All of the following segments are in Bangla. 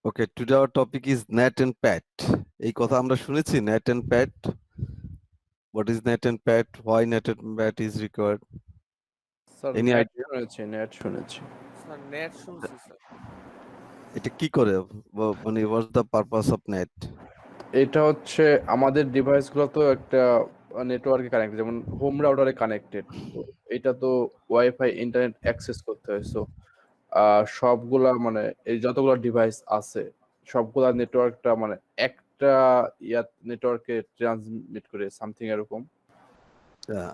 Okay, today our topic is NAT and PAT. এই কথা আমরা শুনেছি NAT and PAT. What is NAT and PAT? Why NAT and PAT is required? Sir Any net idea? শুনেছি নেট শুনেছি স্যার নেট শুনছি স্যার। এটা কি করে? মানে what's the purpose of NAT? এটা হচ্ছে আমাদের ডিভাইসগুলো তো একটা নেটওয়ার্কে কানেক্টেড, যেমন হোম রাউটারে কানেক্টেড। তো এটা তো ওয়াইফাই ইন্টারনেট অ্যাক্সেস করতে হয়। সো সবগুলা মানে এই যতগুলো ডিভাইস আছে সবগুলা নেটওয়ার্কটা মানে একটা নেটওয়ার্কে ট্রান্সমিট করে সামথিং এরকম।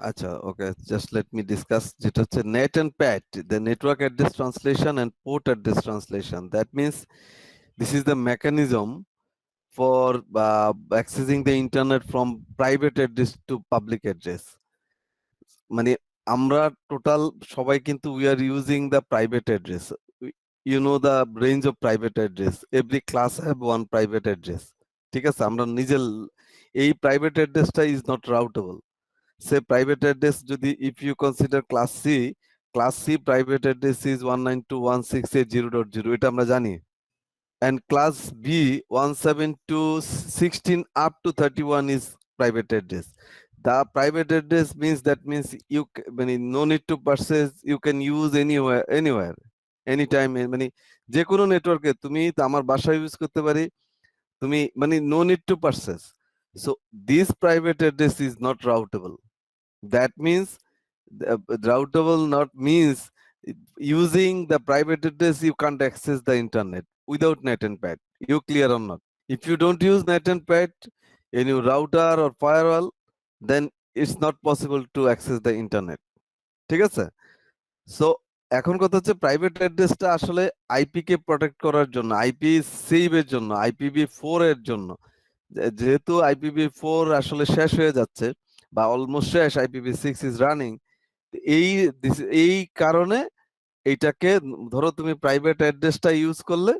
আচ্ছা, okay, just let me discuss যেটা হচ্ছে NAT and PAT, the network address translation and port address translation. That means this is the mechanism for accessing the internet from private address to public address. মানে আমরা টোটাল সবাই কিন্তু we are using the private address. You know the range of private address. Every class have one private address. ঠিক আছে, আমরা নিজের এই private addressটা is not routable. Say private address যদি if you consider class C private address is 192.168.0.0, এটা আমরা জানি। And class B 172.16 up to 31 is private address. The private address means you no need to purchase, you can use anywhere anytime, মানে যে কোনো নেটওয়ার্কে তুমি আমার বাসায় ইউজ করতে পারি, তুমি মানে no need to purchase. So this private address is not routable. That means routable not means using the private address you can't access the internet without NAT and PAT. You clear or not? If you don't use NAT and PAT in your router or firewall, then it's not possible to access the internet. ঠিক আছে? So এখন কথা হচ্ছে প্রাইভেট অ্যাড্রেসটা আসলে আইপি কে প্রটেক্ট করার জন্য, আইপি সেভ এর জন্য, IPv4 এর জন্য। যেহেতু IPv4 আসলে শেষ হয়ে যাচ্ছে বা অলমোস্ট শেষ, IPv6 ইজ রানিং, এই কারণে এইটাকে ধরো তুমি প্রাইভেট অ্যাড্রেসটা ইউজ করলে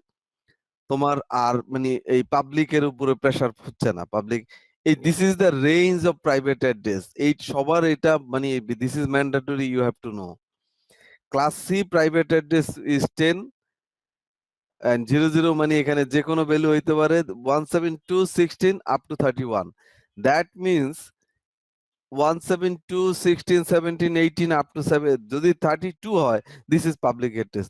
তোমার আর মানে এই পাবলিকের উপরে প্রেসার হচ্ছে না। পাবলিক এই this is the range of private address, এই সবার এটা মানে this is mandatory, you have to know. Class C private address is 10 and 00 মানে এখানে যে কোনো ভ্যালু হইতে পারে 172.16 up to 31. That means 172, 16, 17, 18 up to 7 যদি 32 হয়, this is public address.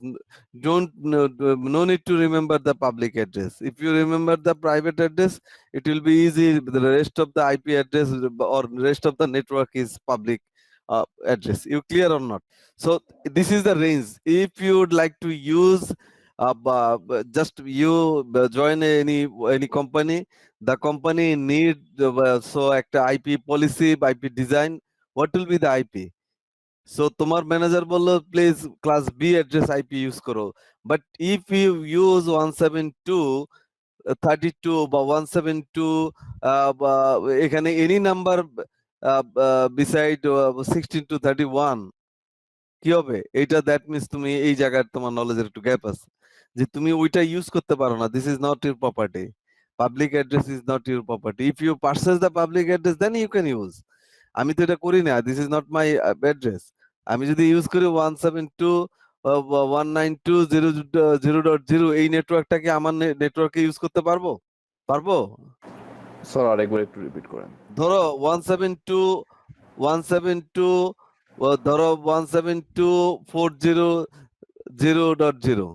No need to remember the public address. If you remember the private address, it will be easy. The rest of the IP address or rest of the network is public address. You clear or not? So this is the range. If you would like to use just you join any company, the company need so একটা IP policy, IP design, what will be the IP? So তোমার ম্যানেজার বললো please class B address IP use করো, বাট ইফ ইউ ইউজ 172.32 বা 172 এখানে এনি নাম্বার বিসাইড 16 to 31, কি হবে এইটা? দ্যাট মিনস তুমি এই জায়গায় তোমার নলেজের একটু গ্যাপ আছে, যে তুমি ওইটা ইউজ করতে পারো না। This is not your property. Public address is not your property. If you purchase the public address then you can use. আমি তো এটা করি না, this is not my address. আমি যদি ইউজ করি 172.192.0.0 এই নেটওয়ার্কটাকে আমার নেটওয়ার্কে ইউজ করতে পারবো? স্যার আরেকবার একটু রিপিট করেন। ধরো 172 ধরো 172.400.0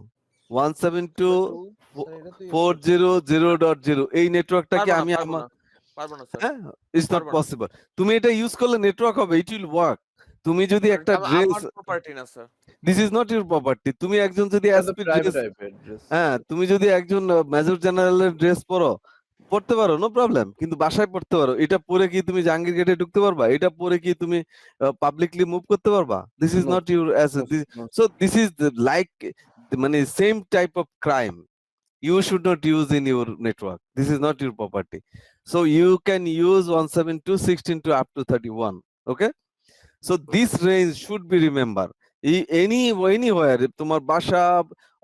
172.400.0 এই নেটওয়ার্কটাকে আমি আমার পারবো না স্যার, হ্যাঁ, ইটস নট পসিবল। তুমি এটা ইউজ করলে নেটওয়ার্ক হবে, ইট উইল ওয়ার্ক। তুমি যদি একটা ড্রেস, আমার প্রপার্টি না sir, this is not your property. তুমি একজন যদি এসপি ড্রেস, হ্যাঁ তুমি যদি একজন মেজর জেনারেলের ড্রেস পড়তে পারো, নো প্রবলেম, কিন্তু বাসায় পড়তে পারো। এটা পরে কি তুমি জাহাঙ্গীর গেটে ঢুকতে পারবা? এটা পরে কি তুমি পাবলিকলি মুভ করতে পারবা? This is not your asset. So this is like মানে same type of crime you should not use in your network. This is not your property. So you can use 172.16 to up to 31. Okay, so this range should be remember. Anywhere তোমার বাসা,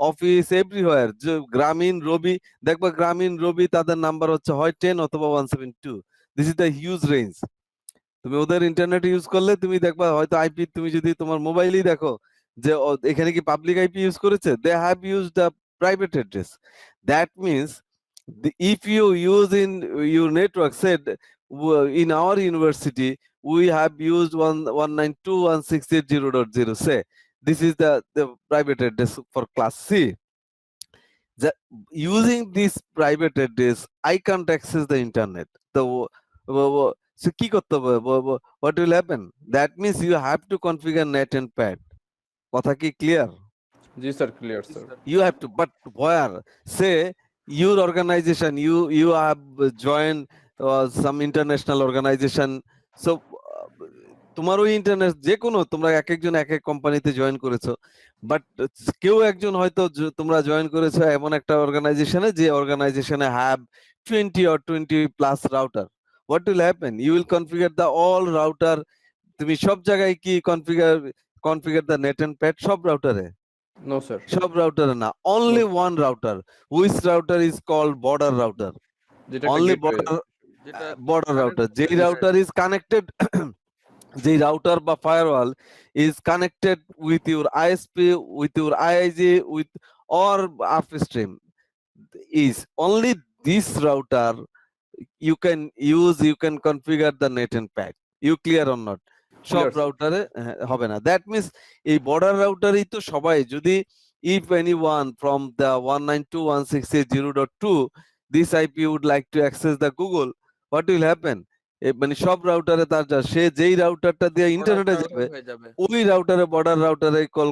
অফিস, এভরিওয়্যার, গ্রামীণ রবি দেখবা, গ্রামীণ রবি তাদের নাম্বার হচ্ছে হয় 10 অথবা 172। This is the huge range. তুমি ওদের ইন্টারনেট ইউজ করলে তুমি দেখবা হয়তো আইপি, তুমি যদি তোমার মোবাইলেই দেখো যে এখানে কি পাবলিক আইপি ইউজ করেছে, they have used the private address. That means if you use in your network, said in our university we have used 192.168.0.0, say this is the private address for class C. Using this private address, I can't access the internet. So কি করতে হবে? What will happen? That means you have to configure net and pad. কথা কি clear? G sir, clear sir. You have to, but where? Say your organization, you have joined some international organization. So তোমার ওই ইন্টারনেট যে কোনো, তোমরা এক একজন এক এক কোম্পানিতে জয়েন করেছো, বাট কেউ একজন হয়তো তোমরা জয়েন করেছো এমন একটা অর্গানাইজেশনে যে অর্গানাইজেশনে have 20 or 20 plus router. What will happen? You will configure the all router. তুমি সব জায়গায় কি configure the NAT and PAT সব রাউটারে? No sir. সব রাউটারে না, only one router, which router is called border router. যেটা অনলি যেটা বর্ডার রাউটার, যেই connected router is connected, the router বা firewall is connected with your ISP, with your IIG, with or upstream, is only this router you can use, you can configure the net and pad. You clear or not? সব Clear, sir. রাউটারে হবে না। দ্যাট মিনস এই বর্ডার রাউটারই তো সবাই, যদি if anyone from the 192.168.0.2 this IP would like to access the Google, what will happen? মানে সব রাউটারে তার সে যেই রাউটারটা দিয়ে ইন্টারনেটে যাবে হয়ে যাবে। ওই রাউটারে বর্ডার রাউটারে কল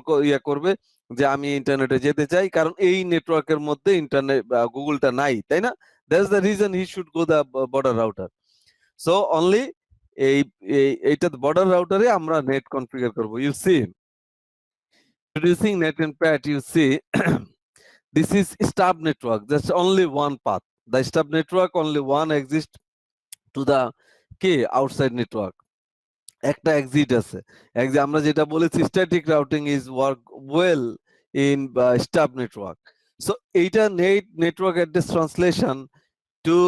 করবে যে আমি ইন্টারনেটে যেতে চাই, কারণ এই নেটওয়ার্কের মধ্যে ইন্টারনেট গুগলটা নাই, তাই না? That's the reason he should go the border router. So only এইটা বর্ডার রাউটারে আমরা নেট কনফিগার করব। You see introducing net and pad, you see this is stub network, that's only one path. The stub network only one exists to the outside network, একটা এক্সিট আছে। আমরা যেটা বলেছি static routing is work well in stub network. So এইটা network address translation to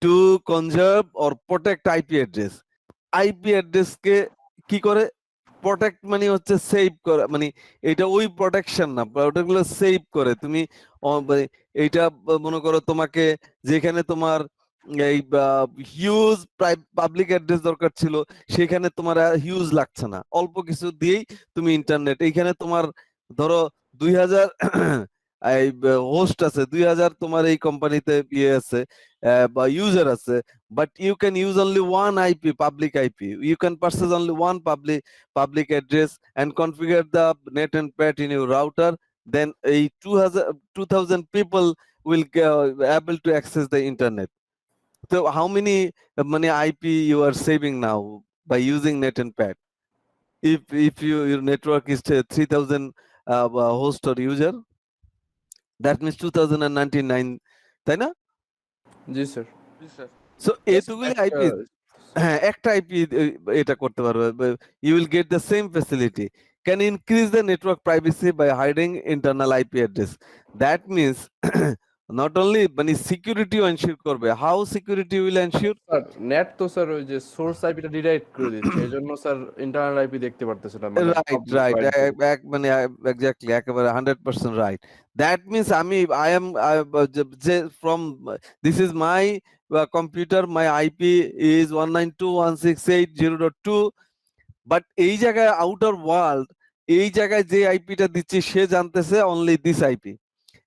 to conserve or protect IP address. IP address কে কি করে প্রোটেক্ট, মানে হচ্ছে সেভ করে, মানে এটা ওই প্রোটেকশন না, ওটাগুলো সেভ করে। তুমি এইটা মনে করো তোমাকে যেখানে তোমার এই হিউজ পাবলিক অ্যাড্রেস দরকার ছিল, সেখানে তোমার হিউজ লাগছে না, অল্প কিছু দিয়েই তুমি ইন্টারনেট, এইখানে তোমার ধরো 2000 এই হোস্ট আছে, 2000 তোমার এই কোম্পানিতে ইয়ে আছে বা ইউজার আছে, but you can use only one IP, public IP. You can purchase only one public address and configure the net and pad in your router. Then a 2000 people will able to access the internet. So how many IP you are saving now by using net and pad? If your network is 3000 host or user, that means 2099, তাই না? জি স্যার। জি স্যার। সো এতগুলি আইপি, হ্যাঁ একটা আইপি এটা করতে পারবে। You will get the same facility, can increase the network privacy by hiding internal IP address. That means not only মানে সিকিউরিটিও এনশিওর করবে। How security will ensure? Sir NAT তো স্যার ওই যে সোর্স আইপিটা ডিরেক্ট করে দিচ্ছে, এজন্য স্যার ইন্টারনাল আইপি দেখতে পারতেছে না। রাইট মানে এক্স্যাক্টলি একেবারে 100% right. That means I am from this is my computer, my IP is 192.168.0.2, but এই জায়গায় আউটার ওয়ার্ল্ড এই জায়গায় যে আইপিটা দিচ্ছে সে জানতেছে only this IP.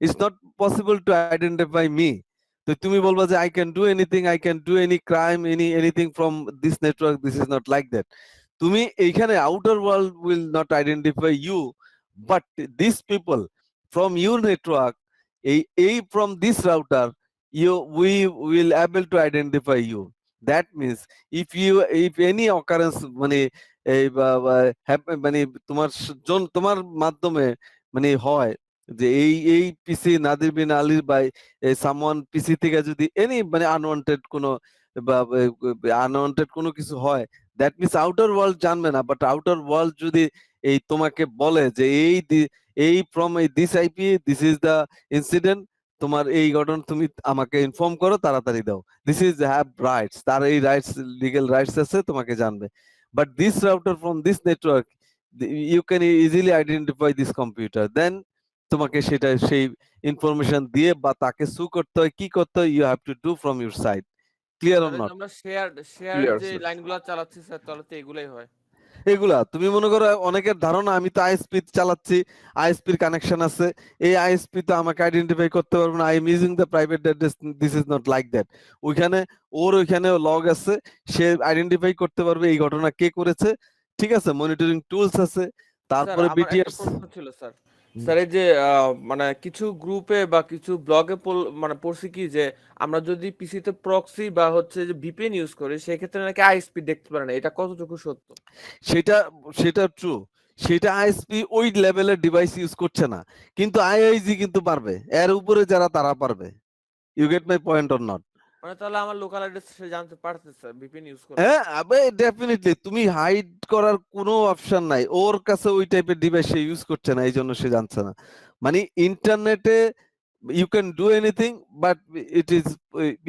It's not possible to identify me. তো তুমি বলবা যে I can do anything, I can do any crime, anything from this network. This is not like that. তুমি এইখানে outer world will not identify you, but this people from your network, এই from this router we will able to identify you. That means if any occurrence মানে এই মানে তোমার মাধ্যমে মানে হয় যে এই পিসি নাদির বিন আলীর বাই সামওয়ান পিসি থেকে যদি এনি মানে আনওয়ান্টেড কোনো কিছু হয়, দ্যাট মিনস আউটার ওয়ার্ল্ড জানবে না, বাট আউটার ওয়ার্ল্ড যদি এই তোমাকে বলে যে এই from this IP this is the incident, তোমার এই ঘটনা তুমি আমাকে ইনফর্ম করো, তাড়াতাড়ি দাও। দিস ইজ হ্যাভ রাইটস, তার এই রাইটস লিগ্যাল রাইটস আছে, তোমাকে জানবে। But this router from this network, you can easily identify this computer, then তোমাকে সেটা সেই ইনফরমেশন দিয়ে বা তাকে সু করতে হয়, কি করতে হয়, you have to do from your side. Clear or sir, এই যে নট? আমরা শেয়ার ক্লিয়ার যে স্যার। লাইনগুলো চালাচ্ছি স্যার, তাহলে তো এগুলাই হয়। এগুলা তুমি মনে করো অনেকের ধারণা আমি তো আইএসপি চালাচ্ছি, আইএসপির কানেকশন আছে, এই আইএসপি তো আমাকে আইডেন্টিফাই করতে পারবে না, I am using the private address, this is not like that. ওইখানে ওইখানে লগ আছে, সে আইডেন্টিফাই করতে পারবে এই ঘটনা কে করেছে, ঠিক আছে, মনিটরিং টুলস আছে, স্যার, তারপরে আমার একটা বিটিআরস। প্রশ্ন ছিল স্যার। স্যার, এই যে মানে কিছু গ্রুপে বা কিছু ব্লগে মানে পড়ছি কি যে আমরা যদি পিসিতে প্রক্সি বা হচ্ছে যে ভিপিএন ইউজ করি, সেক্ষেত্রে নাকি আইএসপি দেখতে পারে না। এটা কতটুকু সত্য? সেটা সেটা ট্রু, সেটা আইএসপি ওই লেভেলের ডিভাইস ইউজ করছে না, কিন্তু আইআইজি কিন্তু পারবে, এর উপরে যারা তারা পারবে। You get my point or not? মানে তাহলে আমার লোকাল অ্যাড্রেস সে জানতে পারতেছে স্যার, ভিপিএন ইউজ করে। হ্যাঁ, আবে ডেফিনেটলি তুমি হাইড করার কোনো অপশন নাই, ওর কাছে ওই টাইপের ডিভাইস সে ইউজ করছে না, এই জন্য সে জানছে না। মানে ইন্টারনেটে you can do anything, but it is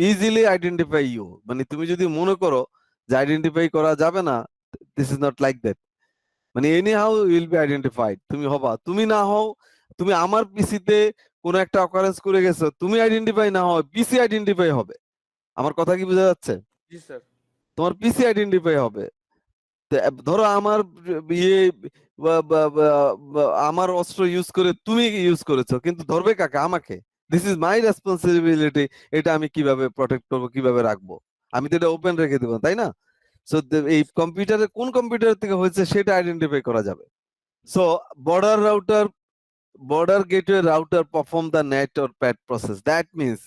easily identify you. মানে তুমি যদি মনে করো যে আইডেন্টিফাই করা যাবে না, this is not like that. মানে anyhow will be identified, তুমি হবা, তুমি না হও, তুমি আমার পিসিতে কোনো একটা অকারেন্স করে গেছো, তুমি আইডেন্টিফাই না হও, পিসি আইডেন্টিফাই হবে। আমার কথা কি বোঝা যাচ্ছে? জি স্যার। তোমার পিসি আইডেন্টিফাই হবে। তো ধরো আমার ইয়ে আমার অস্ত্র ইউজ করে তুমি ইউজ করেছো, কিন্তু ধরবে কাকে? আমাকে। This is my responsibility. এটা আমি কিভাবে প্রটেক্ট করবো, কিভাবে রাখবো? আমি তো এটা ওপেন রেখে দেবো, তাই না? সো এই কম্পিউটারে কোন কম্পিউটার থেকে হয়েছে সেটা আইডেন্টিফাই করা যাবে। So border gateway router perform the net or pad process. That means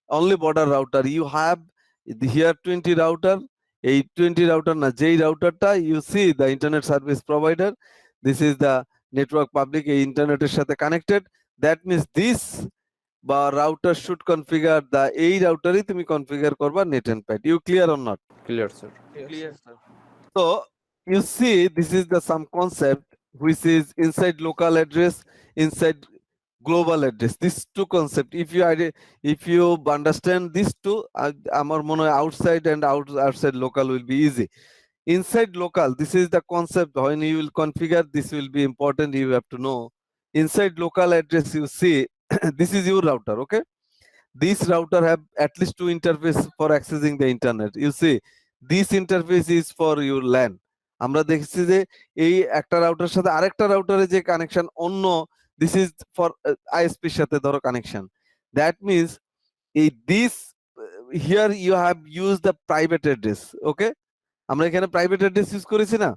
only border router you have here 20 router, এই 20 router না, যেই রাউটারটা you see the internet service provider, this is the network public, এই ইন্টারনেটের সাথে কানেক্টেড, that means this বা router should configure the, এই রাউটারই তুমি কনফিগার করবা net and pad. You clear or not? Clear sir. Clear sir. So you see, this is the some concept which is inside local address, inside global address. These two concept. If you understand these two, আমার মনে হয় outside and outside local will be easy. Inside local, this is the concept. When you will configure, this will be important. You have to know. Inside local address, you see, this is your router. Okay. This router have at least two interface for accessing the internet. You see, this interface is for your LAN. আমরা দেখছি যে এই একটা রাউটার সাথে আরেকটা রাউটারে যে কানেকশন অন্য, দিস ইজ ফর আইএসপি এর সাথে ধরো কানেকশন। দ্যাট মিনস এই this here you have use the private address. Okay, আমরা এখানে প্রাইভেট অ্যাড্রেস ইউজ করেছি না,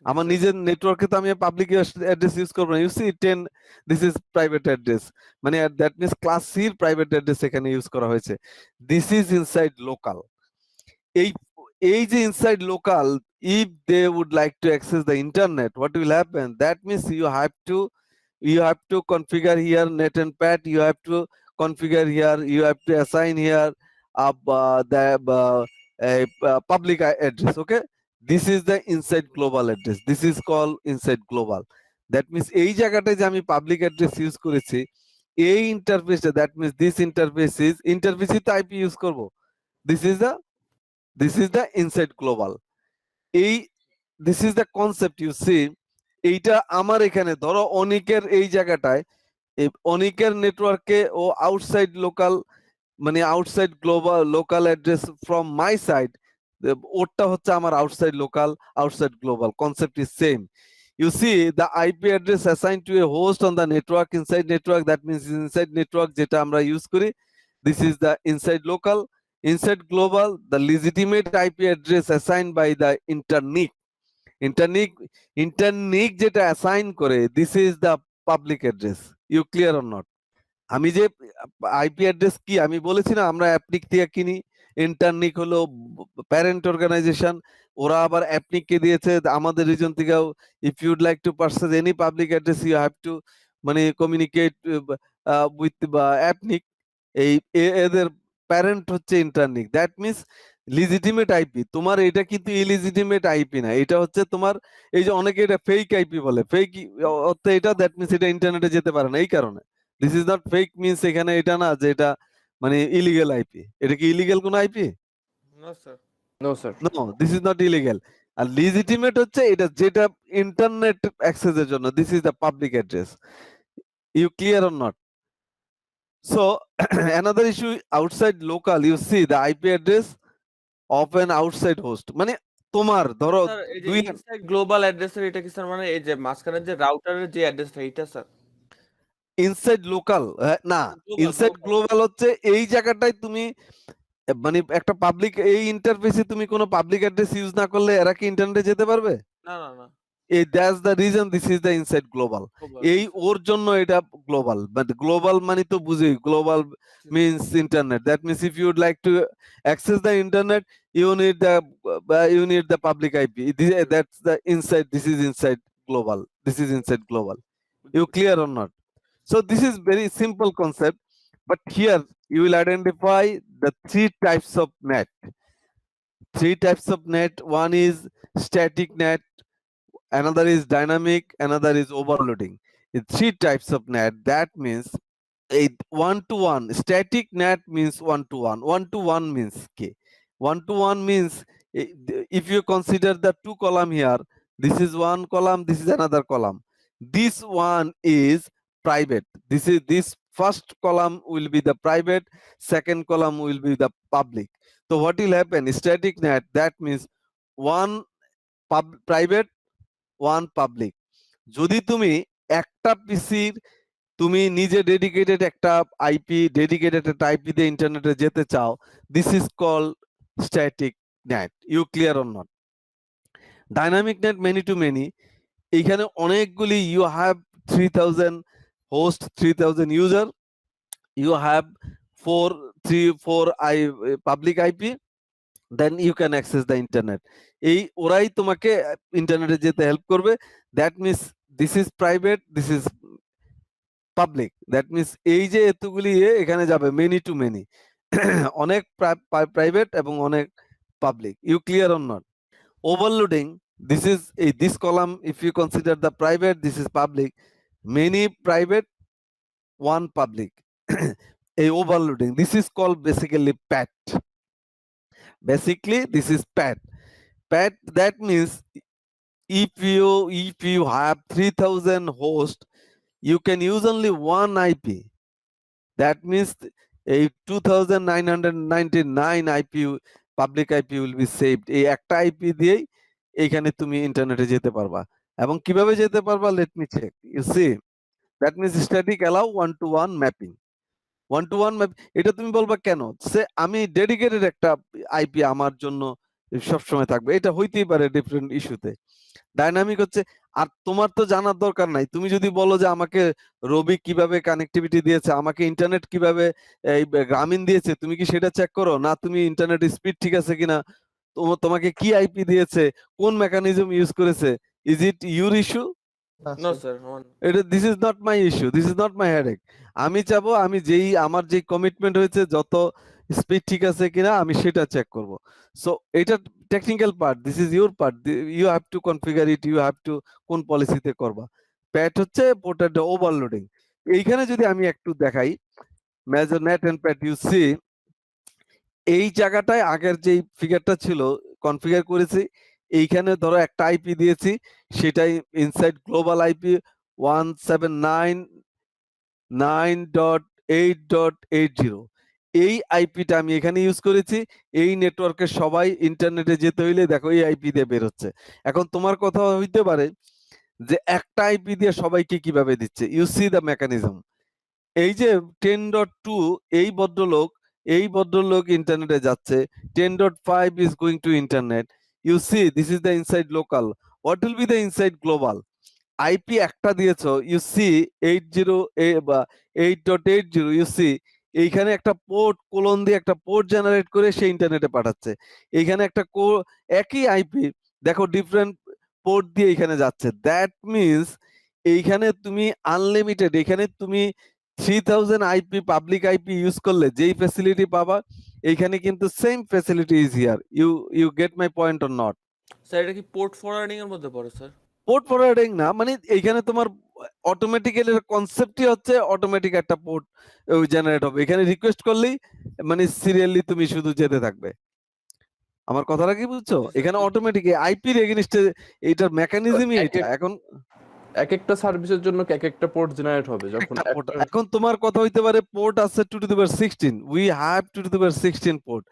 আমার নিজের নেটওয়ার্কে তো আমি পাবলিক অ্যাড্রেস ইউজ করবো না। You see 10, this is private address, মানে দ্যাট মিনস ক্লাস সির প্রাইভেট অ্যাড্রেস এখানে ইউজ করা হয়েছে। This is inside local. এই এই যে inside local, if they would like to access the internet, what will happen? That means you have to configure here net and pad, you have to configure here, you have to assign here the public address. Okay, this is the inside global address, this is called inside global. That means এই জায়গাটায় যে আমি পাবলিক অ্যাড্রেস ইউজ করেছি, এই ইন্টারফেসটা, that means this interface is, ইন্টারফেসই তো আইপি ইউজ করব, this is the inside global. এই this is the concept, you see. এইটা আমার এখানে ধরো অনিকের এই জায়গাটায়, অনিকের নেটওয়ার্কে ও আউটসাইড লোকাল, মানে outside global local address from my side, ওরটা হচ্ছে আমার outside local, outside global, concept is same. You see, the IP address assigned to a host on the network, inside network, that means inside network যেটা আমরা ইউজ করি, this is the inside local. Inside global, the legitimate IP address assigned by the internic যেটা অ্যাসাইন করে, this is the public address. You clear or not? আমি যে আইপি অ্যাড্রেস কি আমি বলেছি না, আমরা অ্যাপনিক থেকে কিনি, ইন্টারনিক হলো প্যারেন্ট অর্গানাইজেশন, ওরা আবার অ্যাপনিককে দিয়েছে আমাদের রিজন থেকেও। If you'd like to purchase any public address, you have to মানে কমিউনিকেট উইথ অ্যাপনিক। এই এদের প্যারেন্ট হচ্ছে InterNIC, that means legitimate IP. তোমার এটা কিন্তু ইলিজিটিমেট আইপি না, এটা হচ্ছে তোমার, এই যে অনেকে এটা ফেক আইপি বলে, ফেক অর্থে এটা, দ্যাট মিনস এটা ইন্টারনেটে যেতে পারে না, এই কারণে। This is not fake means এখানে এটা না যে এটা মানে ইলিগেল আইপি। এটা কি ইলিগেল কোন IP? No sir. No sir. No, this is not illegal. আর লিজিটিমেট হচ্ছে এটা যেটা ইন্টারনেট অ্যাক্সেসের জন্য, this is the public address. You clear or not? So another issue outside local, you see the IP address of an outside host. মানে তোমার ধরো স্যার এই যে দুই ইনসাইড গ্লোবাল অ্যাড্রেসের এটা কি স্যার মানে এই যে মাঝখানে যে রাউটারের যে অ্যাড্রেসটা এটা স্যার ইনসাইড লোকাল না, গ্লোবাল ইনসাইড গ্লোবাল হচ্ছে এই জায়গাটায় তুমি মানে একটা পাবলিক এই ইন্টারফেসে তুমি কোনো পাবলিক অ্যাড্রেস ইউজ না করলে এরা কি ইন্টারনেটে যেতে পারবে? না না না এই that's the reason this is the inside global. Global এই ওর জন্য এটা গ্লোবাল, বাট গ্লোবাল মানে তো বুঝি global means internet. That means if you would like to access the internet, you need the public IP. That's the inside. This is inside global. This is inside global. You clear or not? So this is very simple concept, but here you will identify the three types of net. Three types of net. One is static net, another is dynamic, another is overloading. The three types of net. That means a one-to-one static net means one-to-one. One-to-one means okay. One-to-one means if you consider the two column here, this is one column, this is another column. This one is private. This first column will be the private, second column will be the public. So what will happen? Static net, that means one private, one public. যদি তুমি একটা পিসির তুমি নিজে ডেডিকেটেড একটা আইপি, ডেডিকেটেড একটা আইপি দিয়ে ইন্টারনেটে যেতে চাও, this is call static NAT. You clear or not? Dynamic NAT many to many, এইখানে অনেকগুলি, you have 3000 host, 3000 user, you have 4 public IP, then you can access the internet. এই ওরাই তোমাকে ইন্টারনেটে যেতে হেল্প করবে। That means this is private, this is public. That means এই যে এতগুলি এখানে যাবে মেনি টু মেনি, অনেক প্রাইভেট এবং অনেক public. You clear or not? Overloading, this is this column, if you consider the private, this is public, many private, one public. A overloading, this is called basically PAT. Basically this is PAT. That means if you have 3000 hosts, you can use only one IP. That means a 2999 IP public IP will be saved. এই একটা আইপি দিয়েই এইখানে তুমি ইন্টারনেটে যেতে পারবা। এবং কিভাবে যেতে পারবা? Let me check. You see, that means static allow one to one mapping. One to one map, এটা তুমি বলবা কেন? সে আমি ডেডিকেটেড একটা আইপি আমার জন্য সবসময় থাকবে, এটা হইতেই পারে ডিফারেন্ট ইস্যুতে। ডাইনামিক হচ্ছে, আর তোমার তো জানার দরকার নাই। তুমি যদি বলো যে আমাকে রবি কিভাবে কানেক্টিভিটি দিয়েছে, আমাকে ইন্টারনেট কিভাবে এই গ্রামীণ দিয়েছে, তুমি কি সেটা চেক করো না? তুমি ইন্টারনেট স্পিড ঠিক আছে কিনা, তোমাকে কি আইপি দিয়েছে, কোন মেকানিজম ইউজ করেছে, is it your issue? No sir এটা this is not my issue, this is not my headache. আমি চাবো আমি আমার যেই কমিটমেন্ট হয়েছে, যত স্পিড ঠিক আছে কিনা আমি সেটা চেক করব। সো এটা technical part, this is your part, you have to configure it, you have to কোন পলিসিতে করবা। প্যাট হচ্ছে পোর্টের ওভারলোডিং। এইখানে যদি আমি একটু দেখাই major NAT and PAT, you see এই জায়গাটায় আগের যেই ফিগারটা ছিল কনফিগার করেছি, এইখানে ধরো একটা আইপি দিয়েছি, সেটাই ইনসাইড গ্লোবাল আইপি 179.8.80। এই আইপিটা আমি এখানে ইউজ করেছি। এই নেটওয়ার্কের সবাই ইন্টারনেটে যেতে হইলে দেখো এই আইপি দিয়ে বের হচ্ছে। এখন তোমার কথা হইতে পারে যে একটা আইপি দিয়ে সবাইকে কিভাবে দিচ্ছে। You see the mechanism. এই যে 10.2 এই ভদ্রলোক ইন্টারনেটে যাচ্ছে, 10.5 is going to internet. You see, this is the inside local. What will be the inside global? IP একটা দিয়েছো, you see 8.80, you see এইখানে একটা পোর্ট কোলন দিয়ে একটা পোর্ট জেনারেট করে সে ইন্টারনেটে পাঠাচ্ছে। এইখানে একটা একই আইপি দেখো ডিফারেন্ট পোর্ট দিয়ে এখানে যাচ্ছে। দ্যাট মিনস এইখানে তুমি আনলিমিটেড, এখানে তুমি 3000 আইপি পাবলিক আইপি ইউজ করলে যেই ফ্যাসিলিটি পাবা, এইখানে কিন্তু same facility is here. You get my point or not? Sir এটা কি পোর্ট ফরওয়ার্ডিং এর মধ্যে পড়ে স্যার? পোর্ট ফরওয়ার্ডিং না, মানে এইখানে তোমার অটোমেটিক্যালি কনসেপ্টই হচ্ছে অটোমেটিক একটা পোর্ট জেনারেট হবে। এখানে রিকোয়েস্ট করলেই মানে সিরিয়ালি তুমি শুধু যেতে থাকবে। আমার কথাটা কি বুঝছো? এখানে অটোমেটিক আইপির এগেইনস্টে এইটার মেকানিজমই এটা। এখন এক একটা সার্ভিসের জন্য কি এক একটা পোর্ট জেনারেট হবে যখন একটা পোর্ট। একটা এখন তোমার কথা হইতে পারে পোর্ট আছে 2 to the power 16, we have 2 to the power 16 port,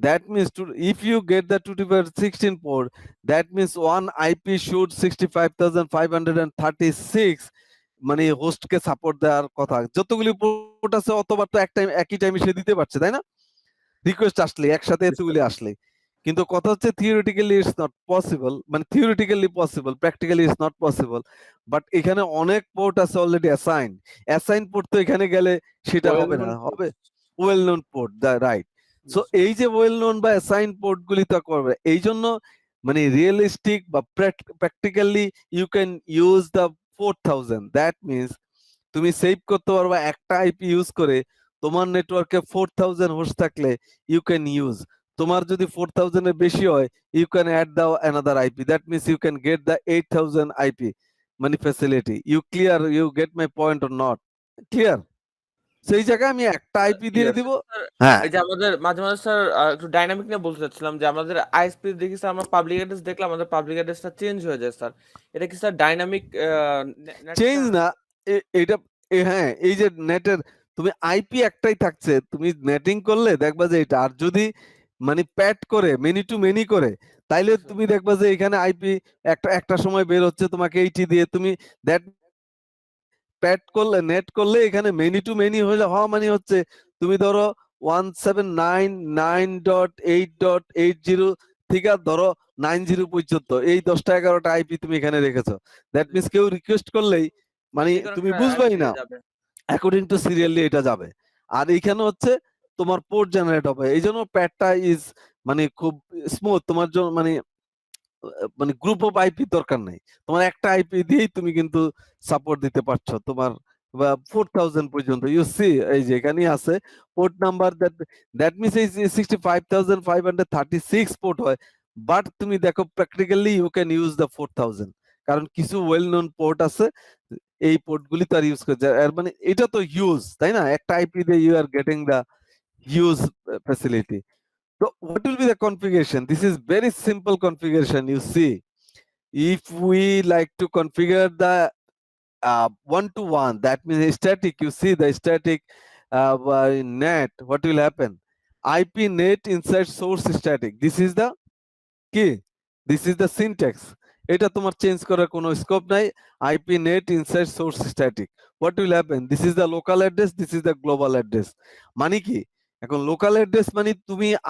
that means if you get the 2 to the power 16 port, that means one IP should 65,536 মানে হোস্টকে সাপোর্ট দেওয়ার কথা। যতগুলি পোর্ট আছে অতবার তো একই টাইমে সে দিতে পারছে, তাই না? রিকোয়েস্ট আসলে একসাথে এতগুলি আসলে। কিন্তু কথা হচ্ছে থিওরিটিক্যালি ইটস নট পসিবল, মানে theoretically possible, practically it's not possible. But এখানে অনেক পোর্ট আছে অলরেডি অ্যাসাইন পোর্ট, তো এখানে গেলে সেটা ওয়েল হবে না, নোন হবে well known port, right. So Yes. এই যে ওয়েল নোন বা অ্যাসাইন পোর্ট গুলি তো করবে, এই জন্য মানে রিয়েলিস্টিক বা practically you can use the 4000, that means তুমি সেভ করতে পারবা একটা আইপি ইউজ করে। তোমার নেটওয়ার্কে 4000 হোস্ট থাকলে ইউ ক্যান ইউজ। তোমার যদি 4000 এর বেশি হয়, you can add the another IP, that means you can get the 8000 IP মানে facility. You clear, you get my point or not clear? সেই জায়গায় আমি একটা আইপি দিয়ে ক্লিয়ার দিব। স্যার, হ্যাঁ, এই যে আমাদের মাঝে মাঝে স্যার একটু ডাইনামিক নিয়ে বলতে চাচ্ছিলাম যে আমাদের আইএসপি দেখি স্যার, আমরা পাবলিক অ্যাড্রেস দেখলে আমাদের পাবলিক অ্যাড্রেসটা চেঞ্জ হয়ে যায় স্যার। এটা কি স্যার ডাইনামিক চেঞ্জ না, এটা হ্যাঁ, এই যে নেটের তুমি আইপি একটাই থাকছে, তুমি নেটিং করলে দেখবা যে এটা। আর যদি মানে প্যাড করে মেনি টু মেনি করে, তাইলে তুমি দেখবা যে এখানে আইপি একটা সময় বের হচ্ছে তোমাকে এইটি দিয়ে, তুমি দ্যাট প্যাড করলে নেট করলে এখানে মেনি টু মেনি হওয়া মানে হচ্ছে তুমি ধরো 179.9.8.80 থেকে ধরো 90 পর্যন্ত এই 10টা 11টা আইপি তুমি এখানে রেখেছো। দ্যাট মিনস কেউ রিকোয়েস্ট করলেই মানে যে কোনো তুমি একটা বুঝবাই না, পেয়ে যাবে। অ্যাকর্ডিং টু সিরিয়ালি এটা যাবে। আর এইখানে হচ্ছে তোমার পোর্ট জেনারেট হবে, এই জন্য প্যাডটা ইজ মানে খুব স্মুথ তোমার জন্য, মানে গ্রুপ অফ আইপি দরকার নাই। তোমার একটা আইপি দিয়েই তুমি কিন্তু সাপোর্ট দিতে পারছো তোমার 4000 পর্যন্ত। ইউ সি এই যে এখানেই আছে পোর্ট নাম্বার, দ্যাট মিনস এই 65,536 পোর্ট হয়। বাট তুমি দেখো practically you can use the 4000, কারণ কিছু ওয়েল নোন পোর্ট আছে, এই পোর্ট গুলি তার ইউজ করে। এর মানে এটা তো ইউজ, তাই না? একটা আইপি দিয়ে you are getting the use facility. So what will be the configuration? This is very simple configuration. You see, if we like to configure the one-to-one, that means static. You see the static net. What will happen? IP net inside source static. This is the key. This is the syntax. এটা তোমার চেঞ্জ করার কোনো স্কোপ নাই। IP net inside source static. What will happen? This is the local address. This is the global address. মানে কি? এখন লোকাল অ্যাড্রেস মানে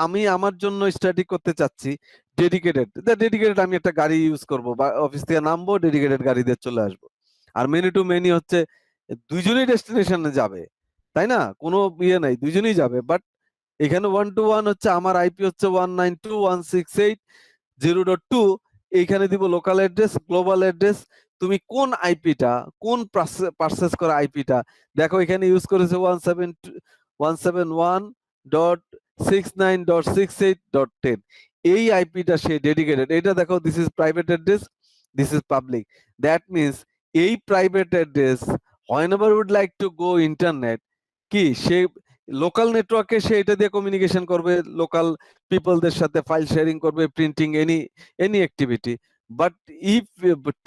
আমি আমার জন্য স্ট্যাটিক করতে চাচ্ছি ডেডিকেটেড, আমি একটা গাড়ি ইউজ করব বা অফিস থেকে নামবো, ডেডিকেটেড গাড়ি দিয়ে চলে আসবো। আর মেনি টু মেনি হচ্ছে দুইজনই ডেস্টিনেশনে যাবে, তাই না? কোনো ইয়ে নাই, দুইজনই যাবে। বাট এখানে 1-to-1 হচ্ছে আমার আইপি হচ্ছে 192.168.0.2, এইখানে দিব লোকাল অ্যাড্রেস, গ্লোবাল অ্যাড্রেস। তুমি কোন আইপিটা, কোন পারচেস করা আইপিটা দেখো এখানে ইউজ করেছে 171.69.68.10, এই আইপিটা সে ডেডিকেটেড। এটা দেখো, this is private address, this is public. That means এই private address whenever would like to go internet, কি সে লোকাল নেটওয়ার্কে সে এটা দিয়ে কমিউনিকেশন করবে, লোকাল পিপলদের সাথে ফাইল শেয়ারিং করবে, printing any activity. But if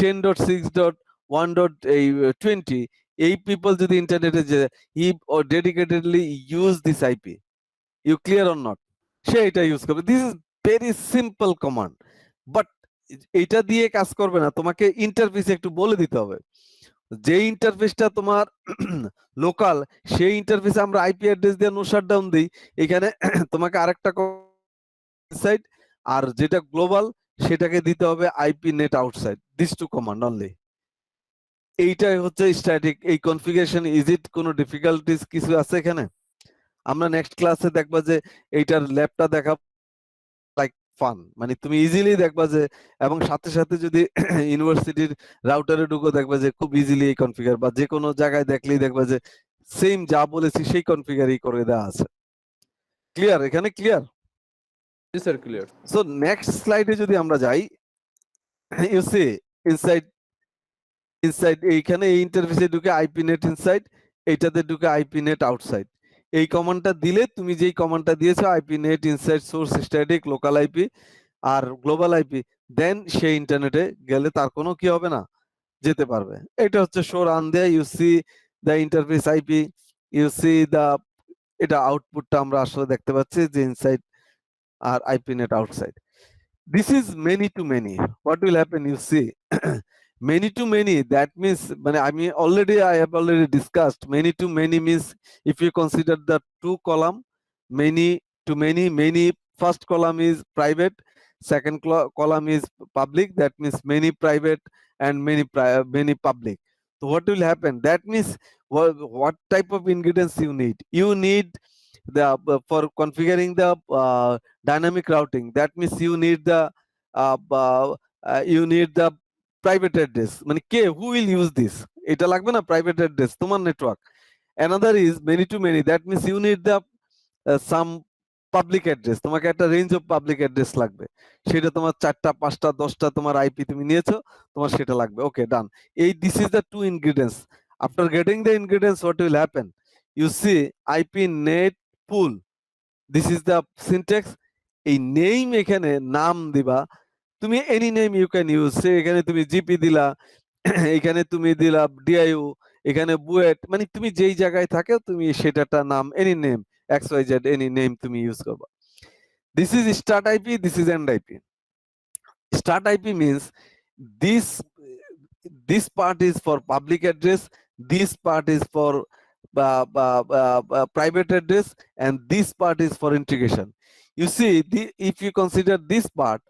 10.6.1.20 এই পিপল যদি ইন্টারনেটে যে ই dedicatedly use this IP, you clear or not, সে এটা ইউজ করবে। This is very simple command. But এটা দিয়ে কাজ করবে না, তোমাকে ইন্টারফেসে একটু বলে দিতে হবে। যে ইন্টারফেসটা তোমার লোকাল, সেই ইন্টারফেসে আমরা আইপি অ্যাড্রেস দিয়ে নো শাটডাউন দিই। এখানে তোমাকে আরেকটা ইনসাইড, আর যেটা গ্লোবাল সেটাকে দিতে হবে IP NAT outside. This to command only. এইটাই হচ্ছে স্ট্যাটিক। এই কনফিগারেশন, ইজ ইট কোনো ডিফিকাল্টিস কিছু আছে এখানে? আমরা নেক্সট ক্লাসে দেখবা যে এইটার ল্যাবটা দেখা লাইক ফান, মানে তুমি ইজিলি দেখবা যে, এবং সাথে সাথে যদি ইউনিভার্সিটির রাউটারে ঢুকো দেখবা যে খুব ইজিলি এই কনফিগার, বা যে কোনো জায়গায় দেখলেই দেখবা যে সেম যা বলেছি সেই কনফিগারই করে দেওয়া আছে। ক্লিয়ার? এখানে ক্লিয়ার? জি স্যার, ক্লিয়ার। সো নেক্সট স্লাইডে যদি আমরা যাই, ইউ সি ইনসাইড এইখানে এই ইন্টারফেসে ঢুকে আইপি নেট ইনসাইড, এইটাতে ঢুকে আইপি নেট আউটসাইড। এই কমান্ডটা দিলে তুমি যেই কমান্ডটা দিয়েছো IP NAT inside source static local IP আর গ্লোবাল আইপি, দেন সেই ইন্টারনেটে গেলে তার কোনো কি হবে না, যেতে পারবে। এটা হচ্ছে শো রান দেয়, you see the interface IP, you see the, এটা আউটপুটটা আমরা আসলে দেখতে পাচ্ছি যে ইনসাইড আর IP NAT outside. This is many to many. What will happen? You see, many to many. That means, I mean, I have already discussed. Many to many means if you consider the two column, many to many. Many first column is private, second column is public. That means many private and many public. So what will happen? That means what type of ingredients you need? You need the for configuring the dynamic routing. That means you need the private address. মানে কে, who will use this? এটা লাগবে না private address তোমার network. Another is many to many. That means you need the some public address, তোমাকে একটা রেঞ্জ অফ পাবলিক অ্যাড্রেস লাগবে, সেটা তোমার 4টা 5টা 10টা তোমার আইপি তুমি নিয়েছো, তোমার সেটা লাগবে। Okay, done. এই this is the two ingredients. After getting the ingredients, what will happen? You see IP NAT pool, this is the syntax. এই নেম, এখানে নাম দিবা তুমি, any name you can use. সে এখানে তুমি জিপি দিলা, এখানে তুমি দিলা ডিআইইউ, এখানে বুয়েট, মানে তুমি যেই জায়গায় থাকে তুমি সেটাটা নাম, any name XYZ, any name তুমি ইউজ করবা। This is start IP, this is end IP. Start IP means this part is for public address, this part is for private address, and this part is for integration. You see, if you consider this part,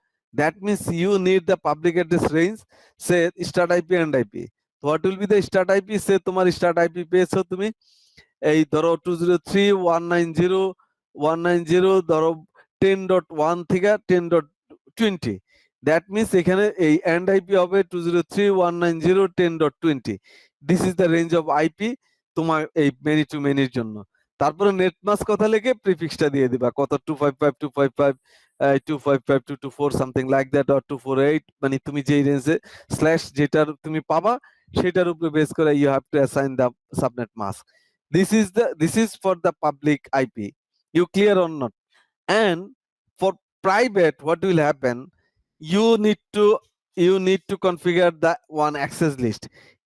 that means you need the public address range, say start IP and IP. What will be the start IP? Say তোমার start IP পেয়েছো তুমি, এই ধরো 203.190.190 ধরো 10.1 থেকে 10.20। দ্যাট মিনস এখানে এই এন্ড আইপি হবে 203.190.10.20। This is the range of IP তোমার এই মেনি টু মেনির জন্য। তারপরে নেট মাস্ক কথা লিখে প্রিফিক্সটা দিয়ে দিবা, কত 255.255.255.224 সামথিং লাইক দ্যাট, অর 248, মানে তুমি যেই রেঞ্জে স্ল্যাশ যেটার তুমি পাবা সেটার উপরে বেস করে you have to assign the subnet mask. This is for the public IP. You clear or not? And for private, what will happen? You need to configure the one access list.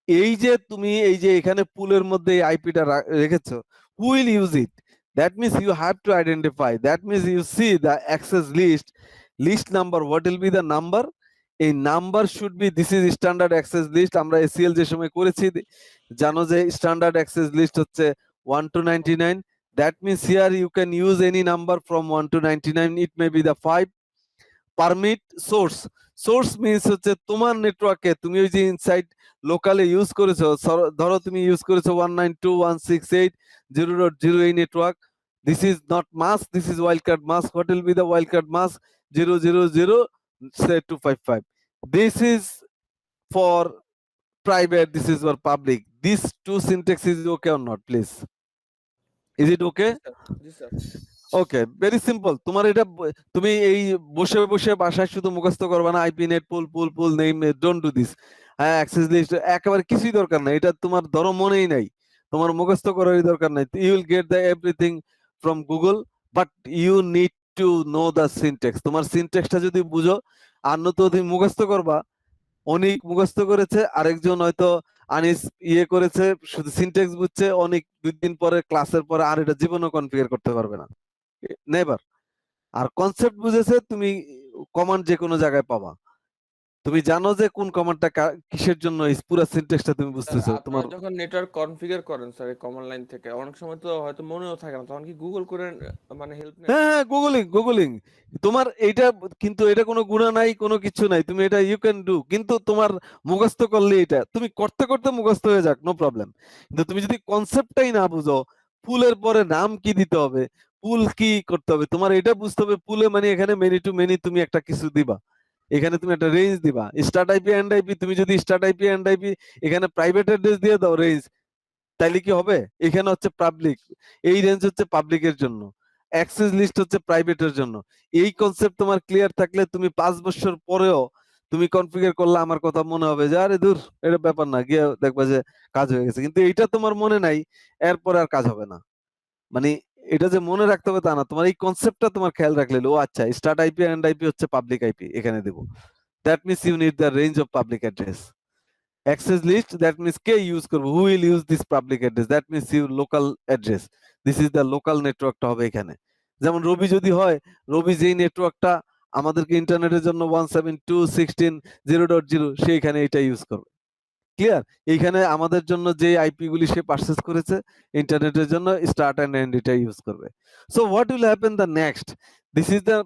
এই যে তুমি এই যে এখানে পুলের মধ্যে এই আইপিটা রেখেছো, who will use it? That means you have to identify. That means you see the access list number. What will be the number? এই number should be, this is standard access list. আমরা এসিএল যে সময় করেছি জানো যে স্ট্যান্ডার্ড অ্যাক্সেস লিস্ট হচ্ছে 1 to 99। That means here you can use any number from 1 to 99, it may be the 5। Permit source means হচ্ছে তোমার নেটওয়ার্কে তুমি ওই যে ইনসাইড লোকালে ইউজ করেছো, ধরো তুমি ইউজ করেছো 192.168.0.0 এই network, this is not mask, this is wild card mask. What will be the wild card mask? 000 say 255. This is for private, this is for public. These two syntax is okay or not, please? Is it okay? G sir. Okay, very simple. তোমার এটা তুমি এই বসে বসে বাসায় শুধু মুখস্থ করবে না, IP NAT pool name, don't do this. হ্যাঁ, অ্যাক্সেস লিস্ট একেবারে কিছুই দরকার নাই, এটা তোমার ধরো মনেই নাই, তোমার মুখস্থ করারই দরকার নাই। You will get the everything from Google, but you need to know the syntax. তোমার সিনট্যাক্সটা যদি বুঝো, আর নয়তো তুমি মুখস্থ করবা, অনেক মুখস্থ করেছে, আরেকজন হয়তো আনিস করেছে, শুধু সিনট্যাক্স বুঝছে, অনেক 2 দিন পরে ক্লাসের পরে আর এটা জীবনও কনফিগার করতে পারবে না, নেভার। আর কনসেপ্ট বুঝেছে, তুমি কমান্ড যে কোনো জায়গায় পাবা, তুমি জানো যে কোন কমান্ডটা কিসের জন্য, এই পুরো সিনট্যাক্সটা তুমি বুঝতেছো। তোমার আপনারা যখন নেটওয়ার্ক কনফিগার করেন স্যার এই কমান্ড লাইন থেকে, অনেক সময় তো হয়তো মনেও থাকে না, তখন কি গুগল করে মানে হেল্প নেন? হ্যাঁ, গুগলিং তোমার এইটা, কিন্তু এটা কোনো গুণা নাই, কোনো কিছু নাই, তুমি এটা ইউ ক্যান ডু। কিন্তু তোমার মুখস্থ করলে এটা তুমি করতে করতে মুখস্থ হয়ে যাক, নো প্রবলেম। কিন্তু তুমি যদি কনসেপ্টটাই না বুঝো, পুলের পরে নাম কি দিতে হবে, পুল কি করতে হবে, তোমার এটা বুঝতে হবে। পুলে মানে এখানে মেনি টু মেনি তুমি একটা কিছু দিবা, এখানে তুমি একটা রেঞ্জ দিবা। স্টার্ট আইপি এন্ড আইপি, তুমি যদি স্টার্ট আইপি এন্ড আইপি এখানে প্রাইভেট অ্যাড্রেস দিয়ে দাও রেঞ্জ, তাইলে কি হবে? এখানে হচ্ছে পাবলিক, এই রেঞ্জ হচ্ছে পাবলিকের জন্য, অ্যাক্সেস লিস্ট হচ্ছে প্রাইভেটের জন্য। এই কনসেপ্ট তোমার ক্লিয়ার থাকলে তুমি 5 বছর পরেও তুমি কনফিগার করলে আমার কথা মনে হবে যে আরে দূর, এটা ব্যাপার না, গিয়ে দেখবা যে কাজ হয়ে গেছে। কিন্তু এইটা তোমার মনে নাই, এরপরে আর কাজ হবে না। মানে এটা যে মনে রাখতে হবে তা না, তোমার এই কনসেপ্টটা তোমার খেয়াল রাখলে, ও আচ্ছা, স্টার্ট আইপি এন্ড আইপি হচ্ছে পাবলিক আইপি, এখানে দেবো। That means you need the range of public address. access list, that means কে ইউজ করবে, who will use this public address, that means your local address, this is the local নেটওয়ার্কটা হবে এখানে। যেমন রবি যদি হয়, রবি যেই নেটওয়ার্কটা আমাদেরকে ইন্টারনেটের জন্য 172.16.0.0 সেইখানে এটা ইউজ করবে। ক্লিয়ার? এইখানে আমাদের জন্য যে আইপি গুলি সে পারচেজ করেছে ইন্টারনেটের জন্য স্টার্ট এন্ড এন্ড এটা ইউজ করবে। So what will happen the next, this is the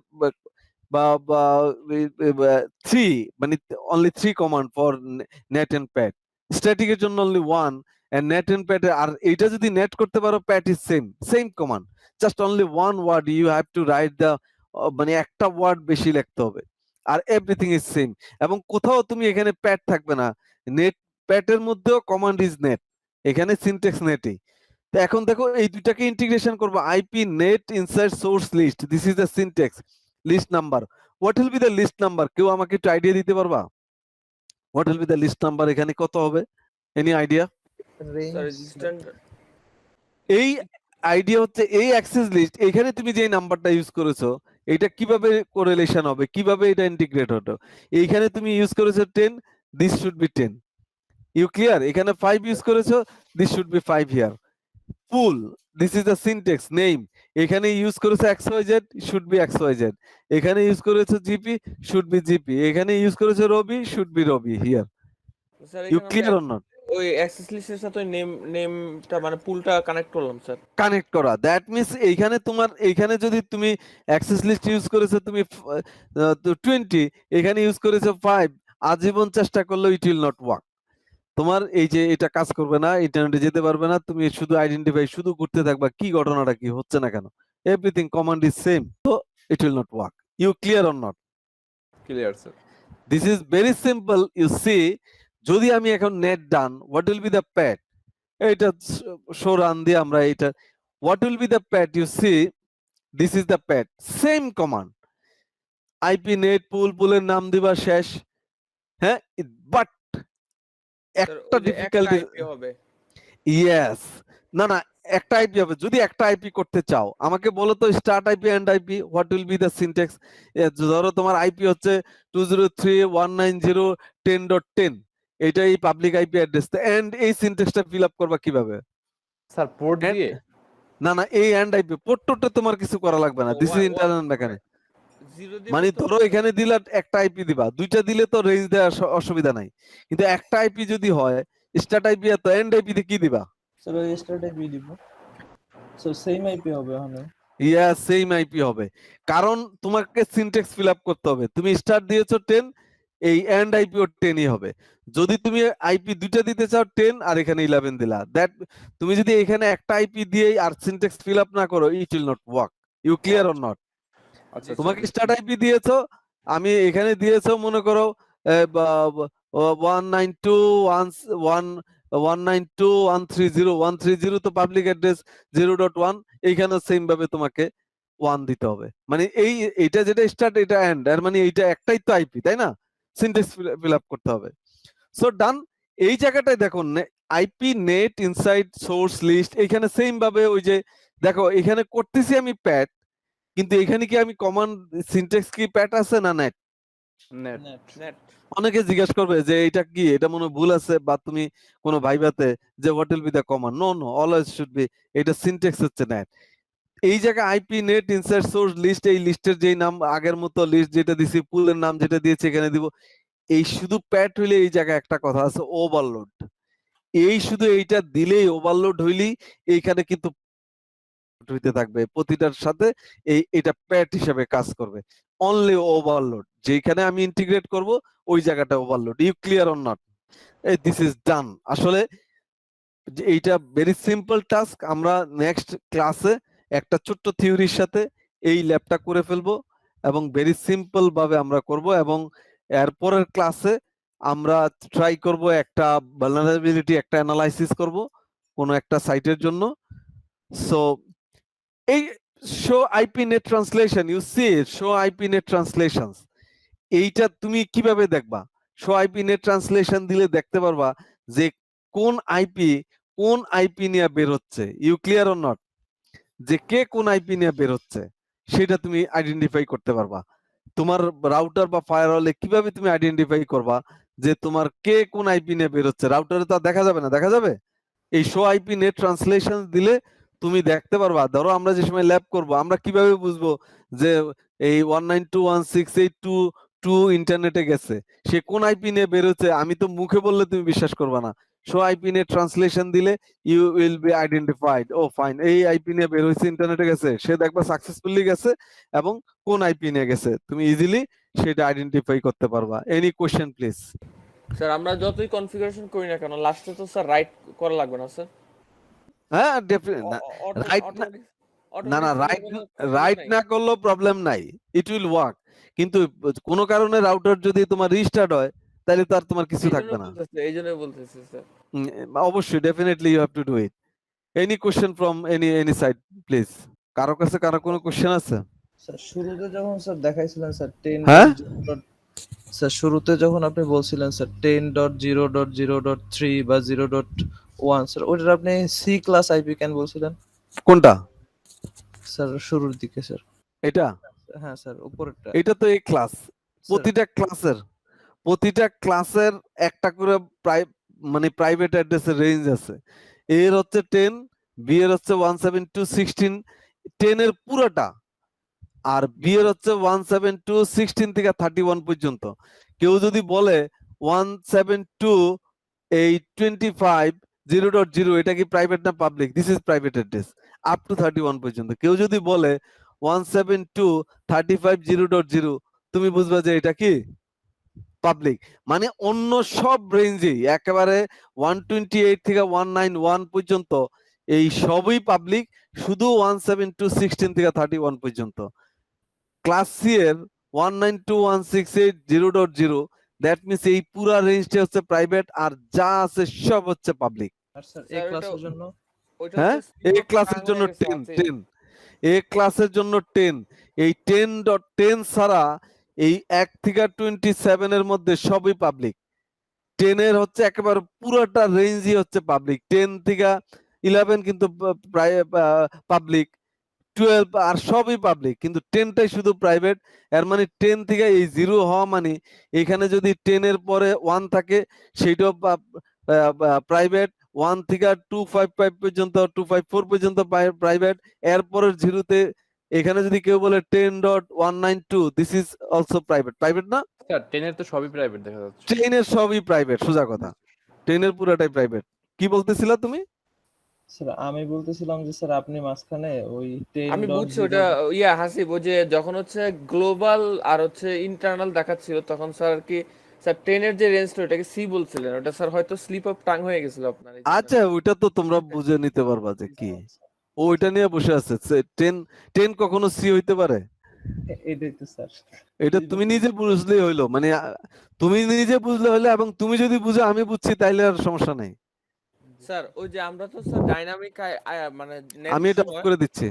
three, মানে only three command for NAT and PAT. স্ট্যাটিকের জন্য only one, and NAT and PAT, আর এইটা যদি নেট করতে পারো PAT is same command, just only one word you have to write the, মানে একটা ওয়ার্ড বেশি লিখতে হবে, আর এভরিথিং ইজ সেম। এবং কোথাও তুমি এখানে প্যাড থাকবে না, নেট প্যাটের মধ্যেও কমান্ড ইজ নেট, এখানে সিনট্যাক্স নেটই। তো এখন দেখো এই দুইটাকে ইন্টিগ্রেশন করবো, IP NAT inside source list, this is the syntax. List number, what will be the list number, কেউ আমাকে একটু আইডিয়া দিতে পারবা? What will be the list number, এখানে কত হবে, এনি আইডিয়া? এই আইডিয়া হচ্ছে এই অ্যাক্সেস লিস্ট, এখানে তুমি যে নাম্বারটা ইউজ করেছো এটা কিভাবে কোরিলেশন হবে, কিভাবে এটা ইন্টিগ্রেট হতো, এইখানে তুমি ইউজ করেছো 10, this should be 10, you clear? এখানে 5 ইউজ করেছো, this should be 5 here. Pool, this is the syntax. Name, এখানে ইউজ করেছো XYZ, শুড বি XYZ, এখানে ইউজ করেছো জিপি, শুড বি জিপি, এখানে ইউজ করেছো Robi, should be Robi here. You clear or not? ওই অ্যাক্সেস লিস্টের সাথে ওই নেমটা মানে পুলটা কানেক্ট করলাম স্যার। কানেক্ট করা, দ্যাট মিন্স এইখানে তোমার, এইখানে যদি তুমি অ্যাক্সেস লিস্ট ইউজ করেছো তুমি 20, এখানে ইউজ করেছো 5, আজীবন চেষ্টা করলেও ইট উইল নট ওয়ার্ক। তোমার এই যে এটা কাজ করবে না, ইন্টারনেটে যেতে পারবে না, তুমি শুধু আইডেন্টিফাই শুধু করতে থাকবা কি ঘটনাটা কি হচ্ছে না কেন, এভরিথিং কমান্ড ইজ সেম, তো it will not work. You clear or not? Clear sir. This is very simple. You see, যদি আমি এখন NAT done, what will be the PAT, এটা শো রান দিয়ে আমরা এটা, what will be the PAT, you see this is the PAT, same command, IP NAT pool, পুলের নাম দিবা শেষ, হ্যাঁ, বাট একটা ডিফিকাল্টি হবে। ইয়েস, না না, একটা আইপি হবে। যদি একটা আইপি করতে চাও আমাকে বলো তো, start IP end IP, what will be the syntax? ধরো তোমার আইপি হচ্ছে 203.190.10.10, এটাই পাবলিক আইপি অ্যাড্রেস, এন্ড এই সিনট্যাক্সটা ফিল আপ করবা কিভাবে? স্যার পোর্ট দিয়ে? না না, এই এন্ড আইপি, পোর্টটা তোমার কিছু করা লাগবে না, দিস ইজ ইন্টারনাল মেকানিক। মানে ধরো এখানে দিলা একটা আইপি দিবা, দুইটা দিলে তো রেঞ্জ দেওয়ার অসুবিধা নাই, কিন্তু একটা আইপি যদি হয়, স্টার্ট আইপি এত, এন্ড আইপি তে কি দিবা? স্যার ওই স্টার্ট আইপি দিব, সো সেম আইপি হবে ওখানে। ইয়া, সেম আইপি হবে, কারণ তোমাকে সিনট্যাক্স ফিল আপ করতে হবে। তুমি স্টার্ট দিয়েছো 10, এই এন্ড আইপিও 10ই হবে। যদি তুমি আইপি দুইটা দিতে চাও 10 আর এখানে 11 দিলা, দ্যাট তুমি যদি এখানে একটা আইপি দিয়ে আর সিনট্যাক্স ফিল আপ না করো, it will not work. You clear or not? আচ্ছা তোমাকে স্টার্ট আইপি দিয়েছো, আমি এখানে দিয়েছো মনে করো 192.130 তো পাবলিক অ্যাড্রেস 0.1, এইখানে সেম ভাবে তোমাকে 1 দিতে হবে। মানে এইটা যেটা স্টার্ট, এটা এন্ড, এর মানে এইটা একটাই তো আইপি, তাই না? সিনট্যাক্স ফিল আপ করতে হবে। So done. এই জায়গাটায় দেখো, IP NAT inside source list, এইখানে সেম ভাবে ওই যে দেখো এখানে করতেছি আমি প্যাড, কিন্তু এখানে কি আমি কমান্ড সিনট্যাক্স কি প্যাড আছে না নেট? নেট। নেট। অনেকে জিজ্ঞাসা করবে যে এটা কি, এটা মনে হয় ভুল আছে, বা তুমি কোনো ভাইবাতে যে what will be the command, no no, always should be, এটা সিনট্যাক্স হচ্ছে নেট। এই জায়গায় IP NAT inside source list, এই লিস্টের যেই নাম আগের মতো লিস্ট যেটা দিছি, পুলের নাম যেটা দিয়েছি এখানে দিব। এই শুধু প্যাড হইলে এই জায়গায় একটা কথা আছে, ওভারলোড। এই শুধু এইটা দিলেই ওভারলোড হইলেই এইখানে কিন্তু হইতে থাকবে, প্রতিটার সাথে এটা প্যাড হিসেবে কাজ করবে। অনলি ওভারলোড, যেখানে আমি ইন্টিগ্রেট করব ওই জায়গাটা overload. You clear or not? This is done. আসলে এইটা ভেরি সিম্পল টাস্ক। আমরা নেক্সট ক্লাসে একটা ছোট্ট থিওরির সাথে এই ল্যাবটা করে ফেলবো, এবং ভেরি সিম্পল ভাবে আমরা করব, এবং এরপরের ক্লাসে আমরা ট্রাই করব একটা ভালনারেবিলিটি, একটা অ্যানালাইসিস করব কোন একটা সাইটের জন্য। সো এই show IP NAT translation, you see show IP NAT translations, এইটা তুমি কিভাবে দেখবা? শো আইপি নেট ট্রান্সলেশন দিলে দেখতে পারবা যে কোন আইপি নিয়ে বের হচ্ছে। You clear or not? যে কে কোন আইপি নিয়ে বের হচ্ছে সেটা তুমি আইডেন্টিফাই করতে পারবা। তোমার রাউটার বা ফায়ারওয়ালে কিভাবে তুমি আইডেন্টিফাই করবা যে তোমার কে কোন আইপি নিয়ে বেরোচ্ছে, রাউটারে তো আর দেখা যাবে না, দেখা যাবে? এই শো আইপি নেট ট্রান্সলেশন দিলে তুমি দেখতে পারবা। ধরো আমরা যে সময় ল্যাব করব, আমরা কিভাবে বুঝবো যে এই 192.168.2.2 ইন্টারনেটে গেছে, সে কোন আইপি নিয়ে বেরোচ্ছে? আমি তো মুখে বললে তুমি বিশ্বাস করবা না। শো আইপি নেট ট্রান্সলেশন দিলে you will be identified, oh fine, এই আইপি নিয়ে বের হয়েছে, ইন্টারনেটে গেছে, সে দেখবা সাকসেসফুলি গেছে এবং কোন আইপি নিয়ে গেছে তুমি ইজিলি সেটা আইডেন্টিফাই করতে পারবা। Any question please? স্যার আমরা যতই কনফিগারেশন করি না কেন লাস্টে তো স্যার রাইট করা লাগবে না স্যার? হ্যাঁ, রাইট না, না না, রাইট না করলেও প্রবলেম নাই, ইট উইল ওয়ার্ক। কিন্তু কোনো কারণে রাউটার যদি তোমার রিস্টার্ট হয় তাহলে তো আর তোমার কিছু থাকবে না। এই জন্যই বলতেছি স্যার। অবশ্যই, definitely you have to do it. Any question from any side please? কারো কাছে কারো কোনো কোশ্চেন আছে? স্যার শুরুতে যখন স্যার দেখাইছিলেন স্যার 10 হ্যাঁ? স্যার শুরুতে যখন আপনি বলছিলেন স্যার 10.0.0.3 বা 0.1 স্যার ওটার আপনি সি ক্লাস আইপি কেন বলছিলেন কোনটা? স্যার শুরুর দিকে স্যার? এটা? হ্যাঁ স্যার উপরেরটা। এটা তো এই ক্লাস, প্রতিটা ক্লাসের একটা করে মানে প্রাইভেট অ্যাড্রেসের রেঞ্জ আছে। এর হচ্ছে 10, বি এর হচ্ছে 172.16, 10 এর পুরোটা, আর বি এর হচ্ছে 172.16 থেকে 31 পর্যন্ত। কেউ যদি বলে 172.25 এটা কি প্রাইভেট না public? This is private address up to 31 পর্যন্ত। কেউ যদি বলে 172.35.0.0, তুমি বুঝবে যে এটা কি পাবলিক। মানে অন্য সব রেঞ্জেই একেবারে 128 থেকে 191 পর্যন্ত এই সবই পাবলিক, শুধু 172.16 থেকে 31 পর্যন্ত। ক্লাস সি এর 192.168.0.0, দ্যাট মিন্স এই পুরা রেঞ্জটা হচ্ছে প্রাইভেট, আর যা আছে সব হচ্ছে পাবলিক। আর স্যার এই ক্লাসের জন্য হ্যাঁ, এ ক্লাসের জন্য 10, এ ক্লাসের জন্য 10, এই 10.10 ছাড়া এই 1 থেকে 27 এর মধ্যে সবই পাবলিক। 10 এর হচ্ছে একেবারে পুরোটা রেঞ্জই হচ্ছে পাবলিক। 10 থেকে 11 কিন্তু প্রায় পাবলিক, 12 আর সবই পাবলিক, কিন্তু 10টাই শুধু প্রাইভেট। এর মানে 10 থেকে এই 0 হওয়া মানে এখানে যদি 10 এর পরে 1 থাকে সেইটাও প্রাইভেট, 1 থেকে 255 পর্যন্ত 254 পর্যন্ত প্রাইভেট। এরপরের 0তে এখানে যদি কেউ বলে 10.192, this is also private, private না? স্যার 10 এর তো সবই প্রাইভেট দেখা যাচ্ছে। 10 এর সবই প্রাইভেট, সোজা কথা, 10 এর পুরোটাই প্রাইভেট। কি বলতেছিলা তুমি? স্যার আমি বলতেছিলাম যে স্যার আপনি মাঝখানে ওই 10. আমি বুঝছি ওটা হাসিব, ওই যে যখন হচ্ছে গ্লোবাল আর হচ্ছে ইন্টারনাল দেখাচ্ছিল তখন স্যার কি স্যার 10 এর যে রেঞ্জটা ওটাকে সি বলছিলেন, ওটা স্যার হয়তো স্লিপ অফ টাং হয়ে গেছিল আপনার। আচ্ছা, ওইটা তো তোমরা বুঝে নিতে পারবা যে কি, ওইটা নিয়ে বসে আছে। 10 কখনো সি হইতে পারে? এটাই তো স্যার, এটা তুমি নিজে বুঝলেই হইলো, মানে তুমি নিজে বুঝলে হইলো, এবং তুমি যদি বুঝো আমি বুঝছি তাইলে আর সমস্যা নেই। স্যার ওই যে আমরা তো স্যার ডাইনামিক মানে আমি এটা অফ করে দিচ্ছি।